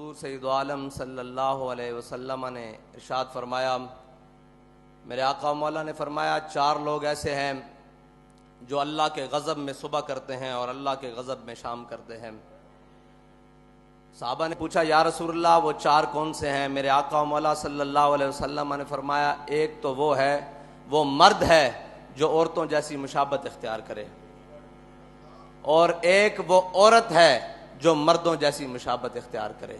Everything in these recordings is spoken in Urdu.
حضور سید عالم صلی اللہ علیہ وسلم نے ارشاد فرمایا، میرے آقا و مولا نے فرمایا 4 لوگ ایسے ہیں جو اللہ کے غضب میں صبح کرتے ہیں اور اللہ کے غضب میں شام کرتے ہیں۔ صحابہ نے پوچھا یا رسول اللہ وہ 4 کون سے ہیں؟ میرے آقا و مولا صلی اللہ علیہ وسلم نے فرمایا ایک تو وہ مرد ہے جو عورتوں جیسی مشابہت اختیار کرے، اور ایک وہ عورت ہے جو مردوں جیسی مشابہت اختیار کرے۔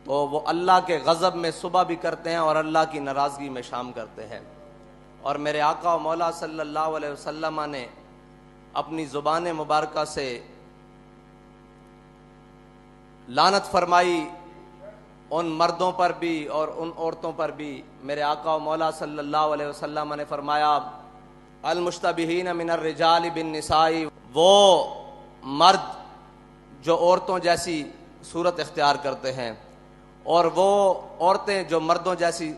تو وہ اللہ کے غضب میں صبح بھی کرتے ہیں اور اللہ کی ناراضگی میں شام کرتے ہیں۔ اور میرے آقا و مولا صلی اللہ علیہ وسلم نے اپنی زبان مبارکہ سے لعنت فرمائی ان مردوں پر بھی اور ان عورتوں پر بھی۔ میرے آقا و مولا صلی اللہ علیہ وسلم نے فرمایا المشتبہین من الرجال بالنساء، وہ مرد جو عورتوں جیسی صورت اختیار کرتے ہیں اور وہ عورتیں جو مردوں جیسی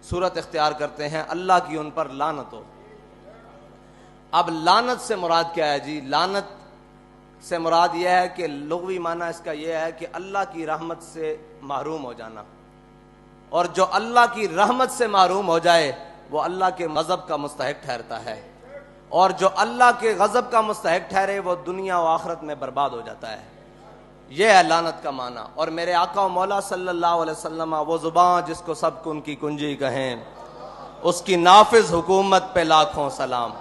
صورت اختیار کرتے ہیں، اللہ کی ان پر لعنت ہو۔ اب لعنت سے مراد کیا ہے جی؟ لعنت سے مراد یہ ہے کہ لغوی معنی اس کا یہ ہے کہ اللہ کی رحمت سے محروم ہو جانا، اور جو اللہ کی رحمت سے محروم ہو جائے وہ اللہ کے غضب کا مستحق ٹھہرتا ہے، اور جو اللہ کے غضب کا مستحق ٹھہرے وہ دنیا و آخرت میں برباد ہو جاتا ہے۔ یہ ہے لعنت کا معنی۔ اور میرے آقا و مولا صلی اللہ علیہ وسلم وہ زبان جس کو سب کن کی کنجی کہیں، اس کی نافذ حکومت پہ لاکھوں سلام۔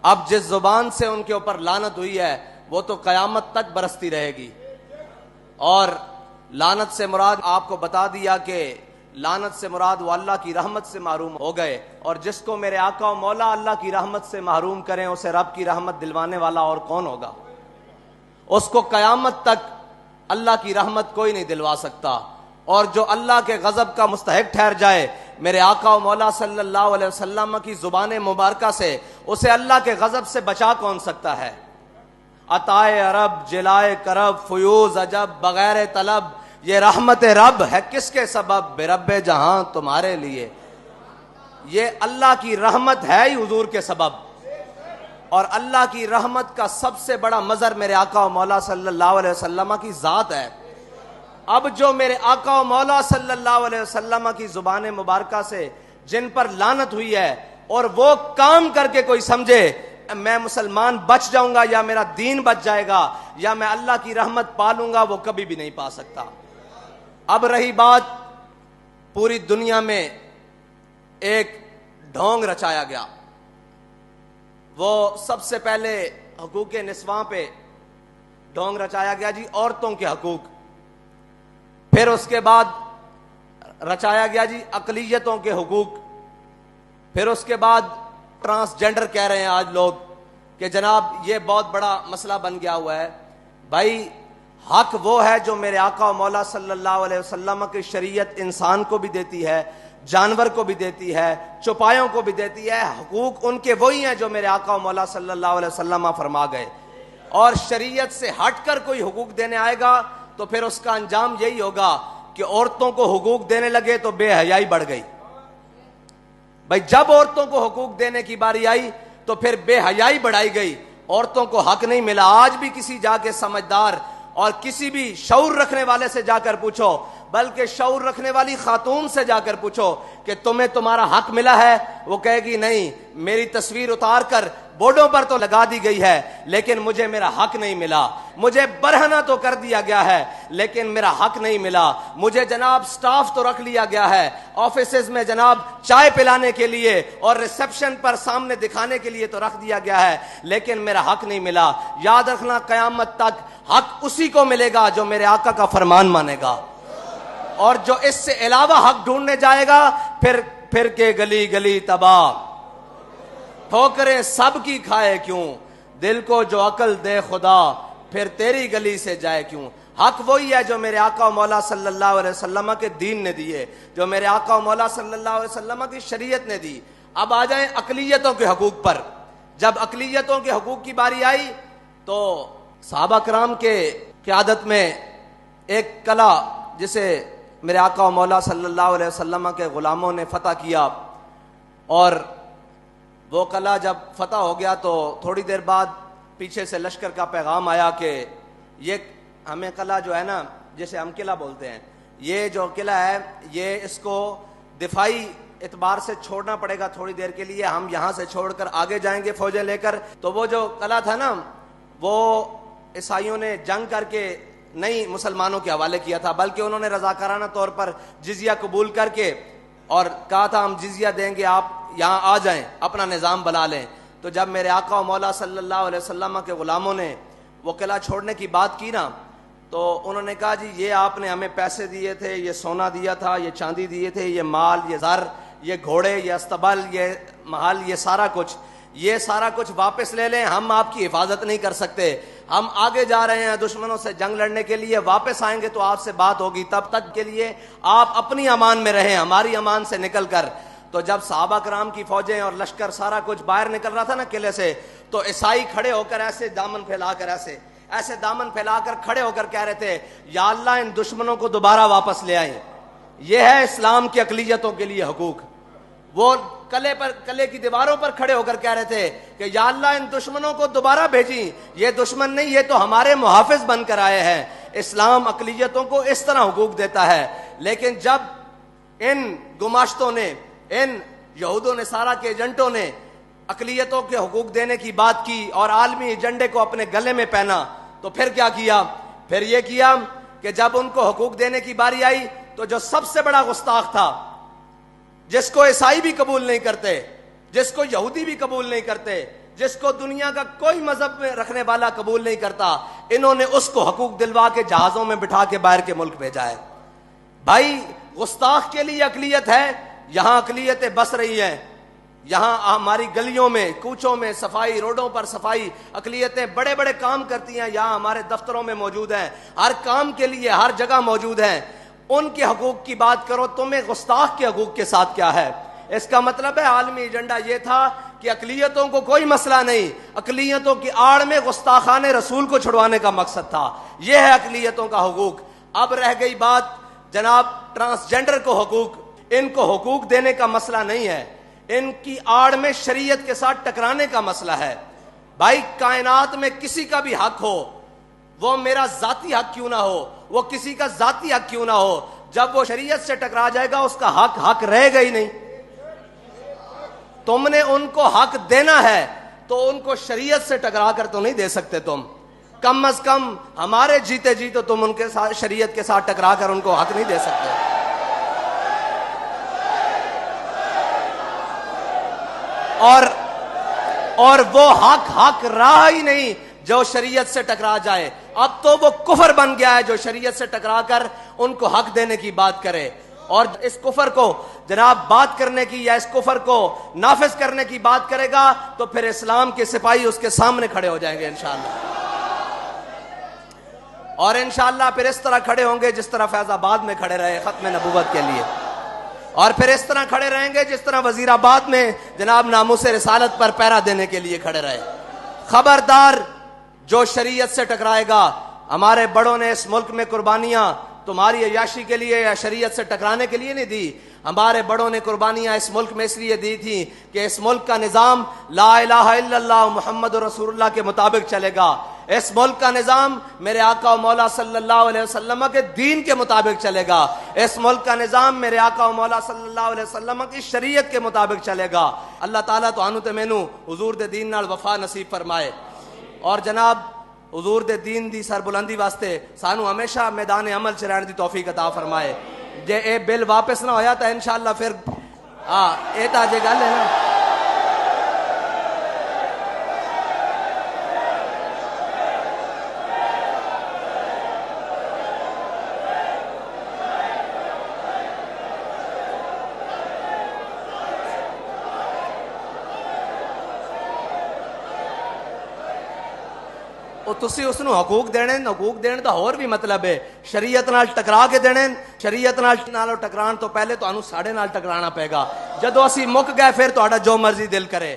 اب جس زبان سے ان کے اوپر لعنت ہوئی ہے وہ تو قیامت تک برستی رہے گی۔ اور لعنت سے مراد آپ کو بتا دیا کہ لعنت سے مراد وہ اللہ کی رحمت سے محروم ہو گئے، اور جس کو میرے آقا و مولا اللہ کی رحمت سے محروم کریں اسے رب کی رحمت دلوانے والا اور کون ہوگا؟ اس کو قیامت تک اللہ کی رحمت کوئی نہیں دلوا سکتا۔ اور جو اللہ کے غضب کا مستحق ٹھہر جائے، میرے آقا و مولا صلی اللہ علیہ وسلم کی زبان مبارکہ سے اسے اللہ کے غضب سے بچا کون سکتا ہے؟ عطائے عرب، جلائے کرب، فیوز عجب، بغیر طلب، یہ رحمت رب ہے کس کے سبب؟ بے رب جہاں تمہارے لیے۔ یہ اللہ کی رحمت ہے ہی حضور کے سبب، اور اللہ کی رحمت کا سب سے بڑا مظہر میرے آقا و مولا صلی اللہ علیہ وسلم کی ذات ہے۔ اب جو میرے آقا و مولا صلی اللہ علیہ وسلم کی زبان مبارکہ سے جن پر لعنت ہوئی ہے، اور وہ کام کر کے کوئی سمجھے میں مسلمان بچ جاؤں گا یا میرا دین بچ جائے گا یا میں اللہ کی رحمت پالوں گا، وہ کبھی بھی نہیں پا سکتا۔ اب رہی بات، پوری دنیا میں ایک ڈھونگ رچایا گیا۔ وہ سب سے پہلے حقوق نسواں پہ ڈھونگ رچایا گیا جی، عورتوں کے حقوق۔ پھر اس کے بعد رچایا گیا جی اقلیتوں کے حقوق۔ پھر اس کے بعد ٹرانسجینڈر کہہ رہے ہیں آج لوگ کہ جناب یہ بہت بڑا مسئلہ بن گیا ہوا ہے۔ بھائی حق وہ ہے جو میرے آقا و مولا صلی اللہ علیہ وسلم کی شریعت انسان کو بھی دیتی ہے، جانور کو بھی دیتی ہے، چوپایوں کو بھی دیتی ہے۔ حقوق ان کے وہی ہیں جو میرے آقا و مولا صلی اللہ علیہ وسلم فرما گئے، اور شریعت سے ہٹ کر کوئی حقوق دینے آئے گا تو پھر اس کا انجام یہی ہوگا کہ عورتوں کو حقوق دینے لگے تو بے حیائی بڑھ گئی۔ بھائی جب عورتوں کو حقوق دینے کی باری آئی تو پھر بے حیائی بڑھائی گئی، عورتوں کو حق نہیں ملا۔ آج بھی کسی جا کے سمجھدار اور کسی بھی شعور رکھنے والے سے جا کر پوچھو، بلکہ شعور رکھنے والی خاتون سے جا کر پوچھو کہ تمہیں تمہارا حق ملا ہے، وہ کہے گی نہیں، میری تصویر اتار کر بورڈوں پر تو لگا دی گئی ہے لیکن مجھے میرا حق نہیں ملا۔ مجھے برہنہ تو کر دیا گیا ہے لیکن میرا حق نہیں ملا۔ مجھے جناب سٹاف تو رکھ لیا گیا ہے آفیسز میں، جناب چائے پلانے کے لیے اور ریسپشن پر سامنے دکھانے کے لیے تو رکھ دیا گیا ہے لیکن میرا حق نہیں ملا۔ یاد رکھنا قیامت تک حق اسی کو ملے گا جو میرے آقا کا فرمان مانے گا، اور جو اس سے علاوہ حق ڈھونڈنے جائے گا پھر کے گلی گلی تباہ، ٹھوکریں سب کی کھائے کیوں، دل کو جو عقل دے خدا پھر تیری گلی سے جائے کیوں۔ حق وہی ہے جو میرے آقا و مولا صلی اللہ علیہ وسلم کے دین نے دیے، جو میرے آقا و مولا صلی اللہ علیہ وسلم کی شریعت نے دی۔ اب آ جائیں اقلیتوں کے حقوق پر۔ جب اقلیتوں کے حقوق کی باری آئی تو صحابہ کرام کے قیادت میں ایک قلعہ جسے میرے آقا و مولا صلی اللہ علیہ وسلم کے غلاموں نے فتح کیا، اور وہ قلعہ جب فتح ہو گیا تو تھوڑی دیر بعد پیچھے سے لشکر کا پیغام آیا کہ یہ ہمیں قلعہ جو ہے نا جسے ہم قلعہ بولتے ہیں، یہ جو قلعہ ہے یہ اس کو دفاعی اعتبار سے چھوڑنا پڑے گا تھوڑی دیر کے لیے. ہم یہاں سے چھوڑ کر آگے جائیں گے فوجیں لے کر. تو وہ جو قلعہ تھا نا وہ عیسائیوں نے جنگ کر کے نہیں مسلمانوں کے حوالے کیا تھا، بلکہ انہوں نے رضاکارانہ طور پر جزیہ قبول کر کے اور کہا تھا ہم جزیہ دیں گے، آپ یہاں آ جائیں، اپنا نظام بنا لیں. تو جب میرے آقا و مولا صلی اللہ علیہ وسلم کے غلاموں نے وہ قلعہ چھوڑنے کی بات کی نا تو انہوں نے کہا جی یہ آپ نے ہمیں پیسے دیے تھے، یہ سونا دیا تھا، یہ چاندی دیے تھے، یہ مال، یہ زر، یہ گھوڑے، یہ استبل، یہ محل، یہ سارا کچھ واپس لے لیں، ہم آپ کی حفاظت نہیں کر سکتے. ہم آگے جا رہے ہیں دشمنوں سے جنگ لڑنے کے لیے، واپس آئیں گے تو آپ سے بات ہوگی، تب تک کے لیے آپ اپنی امان میں رہیں، ہماری امان سے نکل کر. تو جب صحابہ کرام کی فوجیں اور لشکر سارا کچھ باہر نکل رہا تھا نا قلعے سے، تو عیسائی کھڑے ہو کر ایسے دامن پھیلا کر ایسے دامن پھیلا کر کھڑے ہو کر کہہ رہے تھے یا اللہ ان دشمنوں کو دوبارہ واپس لے آئیں. یہ ہے اسلام کی اقلیتوں کے لیے حقوق. وہ قلعے کی دیواروں پر کھڑے ہو کر کہہ رہے تھے کہ یا اللہ ان دشمنوں کو دوبارہ بھیجیں، یہ دشمن نہیں، یہ تو ہمارے محافظ بن کر آئے ہیں. اسلام اقلیتوں کو اس طرح حقوق دیتا ہے. لیکن جب ان گماشتوں نے، ان یہود و نصارہ کے ایجنٹوں نے اقلیتوں کے حقوق دینے کی بات کی اور عالمی ایجنڈے کو اپنے گلے میں پہنا تو پھر کیا کیا؟ پھر یہ کیا کہ جب ان کو حقوق دینے کی باری آئی تو جو سب سے بڑا گستاخ تھا، جس کو عیسائی بھی قبول نہیں کرتے، جس کو یہودی بھی قبول نہیں کرتے، جس کو دنیا کا کوئی مذہب میں رکھنے والا قبول نہیں کرتا، انہوں نے اس کو حقوق دلوا کے جہازوں میں بٹھا کے باہر کے ملک بھیجا ہے. بھائی گستاخ کے لیے اقلیت ہے، یہاں اقلیتیں بس رہی ہیں، یہاں ہماری گلیوں میں، کوچوں میں صفائی، روڈوں پر صفائی، اقلیتیں بڑے بڑے کام کرتی ہیں، یہاں ہمارے دفتروں میں موجود ہیں، ہر کام کے لیے ہر جگہ موجود ہیں. ان کے حقوق کی بات کرو، تمہیں گستاخ کے حقوق کے ساتھ کیا ہے؟ اس کا مطلب ہے عالمی ایجنڈا یہ تھا کہ اقلیتوں کو کوئی مسئلہ نہیں، اقلیتوں کی آڑ میں گستاخان رسول کو چھڑوانے کا مقصد تھا. یہ ہے اقلیتوں کا حقوق. اب رہ گئی بات جناب ٹرانسجینڈر کو حقوق. ان کو حقوق دینے کا مسئلہ نہیں ہے، ان کی آڑ میں شریعت کے ساتھ ٹکرانے کا مسئلہ ہے. بھائی کائنات میں کسی کا بھی حق ہو، وہ میرا ذاتی حق کیوں نہ ہو، وہ کسی کا ذاتی حق کیوں نہ ہو، جب وہ شریعت سے ٹکرا جائے گا اس کا حق رہے گا ہی نہیں. تم نے ان کو حق دینا ہے تو ان کو شریعت سے ٹکرا کر تو نہیں دے سکتے. تم کم از کم ہمارے جیتے جی تو تم ان کے ساتھ شریعت کے ساتھ ٹکرا کر ان کو حق نہیں دے سکتے. اور وہ حق رہا ہی نہیں جو شریعت سے ٹکرا جائے. اب تو وہ کفر بن گیا ہے جو شریعت سے ٹکرا کر ان کو حق دینے کی بات کرے. اور اس کفر کو جناب بات کرنے کی یا اس کفر کو نافذ کرنے کی بات کرے گا تو پھر اسلام کے سپاہی اس کے سامنے کھڑے ہو جائیں گے انشاءاللہ. اور انشاءاللہ پھر اس طرح کھڑے ہوں گے جس طرح فیض آباد میں کھڑے رہے ختم نبوت کے لیے، اور پھر اس طرح کھڑے رہیں گے جس طرح وزیر آباد میں جناب ناموس رسالت پر پہرا دینے کے لیے کھڑے رہے. خبردار جو شریعت سے ٹکرائے گا. ہمارے بڑوں نے اس ملک میں قربانیاں تمہاری عیاشی کے لیے یا شریعت سے ٹکرانے کے لیے نہیں دی. ہمارے بڑوں نے قربانیاں اس ملک میں اس لیے دی تھی کہ اس ملک کا نظام لا الہ الا اللہ محمد رسول اللہ کے مطابق چلے گا. اس ملک کا نظام میرے آقا و مولا صلی اللہ علیہ وسلم کے دین کے مطابق چلے گا. اس ملک کا نظام میرے آقا و مولا صلی اللہ علیہ وسلم کی شریعت کے مطابق چلے گا. اللہ تعالیٰ تو آنو تے مینو حضور دے دین نال وفا نصیب فرمائے. اور جناب حضور دے دین دی سربلندی واسطے سانو ہمیشہ میدان عمل چ رہن دی توفیق عطا فرمائے. جے اے بل واپس نہ ہویا تا انشاءاللہ پھر اے تا جے گل ہے نا. تسی اس نو حقوق دینے دا اور بھی مطلب ہے شریعت نال ٹکرا کے دینے. شریعت نال ٹکران تو پہلے تو ساڈے نال ٹکرانا پے گا. جدو اسی مک گئے پھر تہاڈا جو مرضی دل کرے.